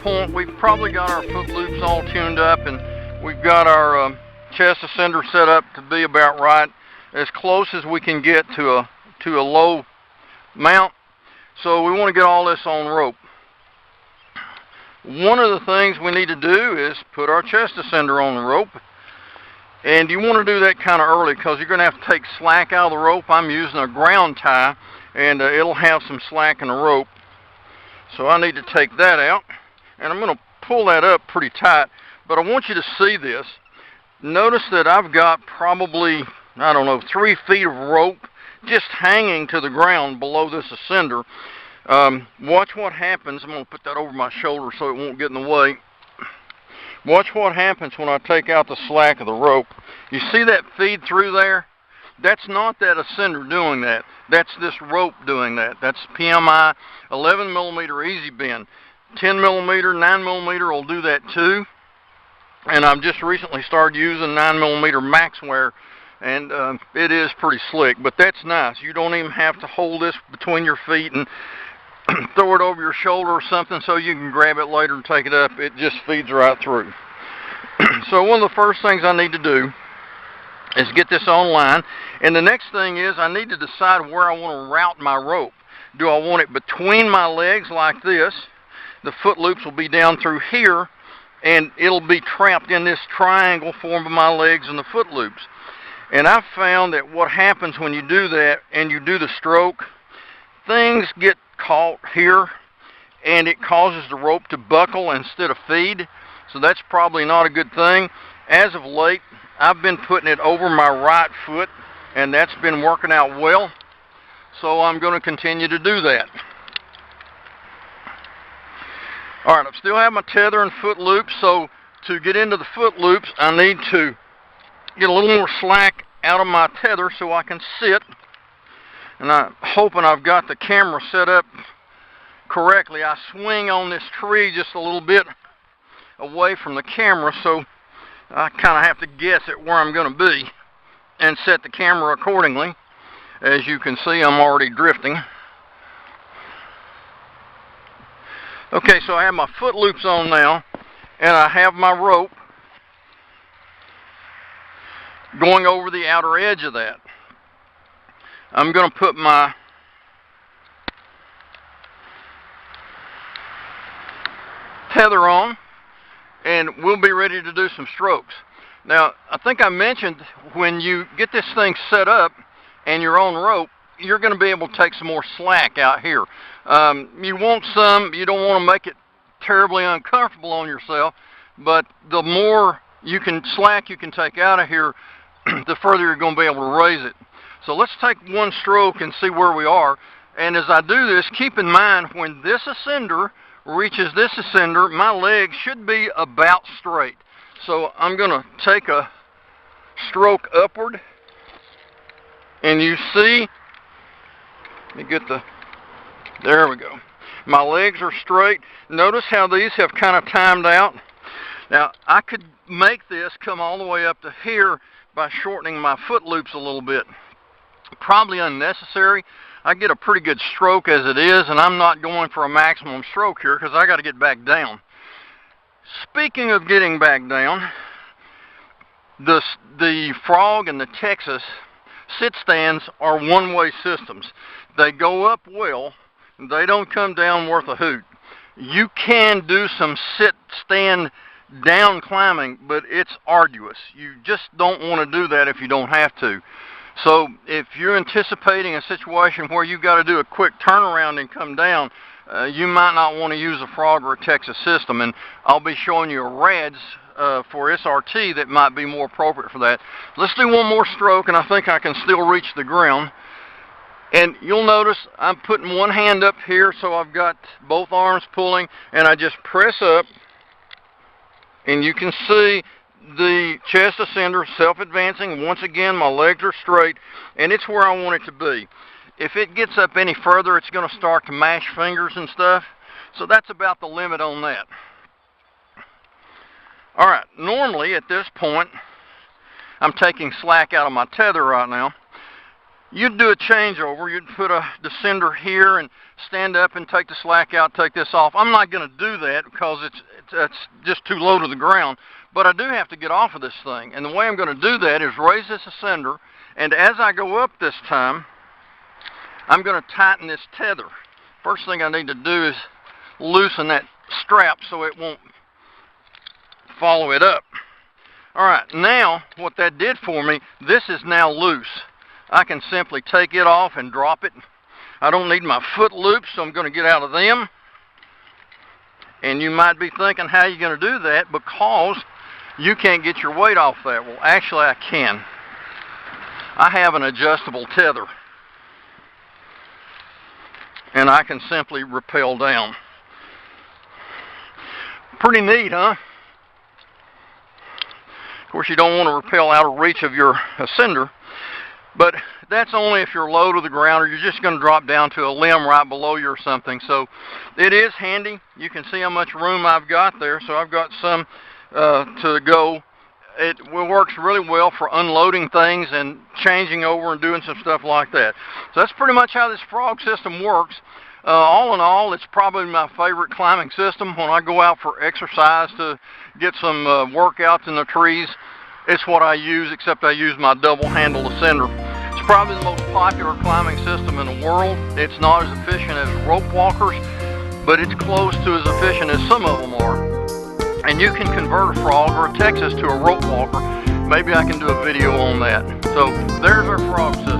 point, we've probably got our foot loops all tuned up, and we've got our chest ascender set up to be about right, as close as we can get to a low mount. So we want to get all this on rope. One of the things we need to do is put our chest ascender on the rope. And you want to do that kind of early because you're going to have to take slack out of the rope. I'm using a ground tie, and it'll have some slack in the rope. So I need to take that out. And I'm going to pull that up pretty tight. But I want you to see this. Notice that I've got probably, 3 feet of rope just hanging to the ground below this ascender. Watch what happens. I'm going to put that over my shoulder so it won't get in the way. Watch what happens when I take out the slack of the rope. You see that feed through there? That's not that ascender doing that. That's this rope doing that. That's PMI 11 millimeter easy bend. 10 millimeter, 9 millimeter will do that too. And I've just recently started using 9 millimeter Maxware, and it is pretty slick. But that's nice. You don't even have to hold this between your feet and throw it over your shoulder or something so you can grab it later and take it up. It just feeds right through. So one of the first things I need to do is get this online. And the next thing is I need to decide where I want to route my rope. Do I want it between my legs like this? The foot loops will be down through here, and it'll be trapped in this triangle formed by my legs and the foot loops. And I've found that what happens when you do that and you do the stroke, things get caught here, and it causes the rope to buckle instead of feed. So that's probably not a good thing. As of late, I've been putting it over my right foot, and that's been working out well. So I'm going to continue to do that. All right, I still have my tether and foot loops, so to get into the foot loops, I need to get a little more slack out of my tether so I can sit. And I'm hoping I've got the camera set up correctly. I swing on this tree just a little bit away from the camera, so I kind of have to guess at where I'm going to be and set the camera accordingly. As you can see, I'm already drifting. Okay, so I have my foot loops on now, and I have my rope going over the outer edge of that. I'm going to put my tether on, and we'll be ready to do some strokes. Now, I think I mentioned when you get this thing set up and you're on rope, you're going to be able to take some more slack out here. You want some, you don't want to make it terribly uncomfortable on yourself, but the more slack you can take out of here, the further you're going to be able to raise it. So let's take one stroke and see where we are. And as I do this, keep in mind when this ascender reaches this ascender, my legs should be about straight. So I'm going to take a stroke upward. And you see, there we go. My legs are straight. Notice how these have kind of timed out. Now, I could make this come all the way up to here by shortening my foot loops a little bit. Probably unnecessary. I get a pretty good stroke as it is, and I'm not going for a maximum stroke here because I got to get back down. Speaking of getting back down, the Frog and the Texas sit stands are one-way systems. They go up well, and they don't come down worth a hoot. You can do some sit-stand down climbing, but it's arduous. You just don't want to do that if you don't have to. So if you're anticipating a situation where you've got to do a quick turnaround and come down, you might not want to use a Frog or a Texas system. And I'll be showing you a RADS for SRT that might be more appropriate for that. Let's do one more stroke, and I think I can still reach the ground. And you'll notice I'm putting one hand up here, so I've got both arms pulling, and I just press up, and you can see the chest ascender self-advancing. Once again, my legs are straight, and it's where I want it to be. If it gets up any further, it's going to start to mash fingers and stuff, so that's about the limit on that. All right, normally at this point, I'm taking slack out of my tether right now. you'd do a changeover. You'd put a descender here and stand up and take the slack out, take this off. I'm not going to do that because it's just too low to the ground. But I do have to get off of this thing. And the way I'm going to do that is raise this ascender. And as I go up this time, I'm going to tighten this tether. First thing I need to do is loosen that strap so it won't follow it up. Alright, now what that did for me, this is now loose. I can simply take it off and drop it. I don't need my foot loops, so I'm going to get out of them. And you might be thinking, how are you going to do that? Because you can't get your weight off that. Well, actually I can. I have an adjustable tether. And I can simply rappel down. Pretty neat, huh? Of course, you don't want to rappel out of reach of your ascender, but that's only if you're low to the ground or you're just going to drop down to a limb right below you or something. So it is handy. You can see how much room I've got there, so I've got some to go. It works really well for unloading things and changing over and doing some stuff like that. So that's pretty much how this frog system works. All in all, it's probably my favorite climbing system. When I go out for exercise to get some workouts in the trees, it's what I use, except I use my double-handle ascender. It's probably the most popular climbing system in the world. It's not as efficient as rope walkers, but it's close to as efficient as some of them are. And you can convert a frog or a Texas to a rope walker. Maybe I can do a video on that. So there's our frog system.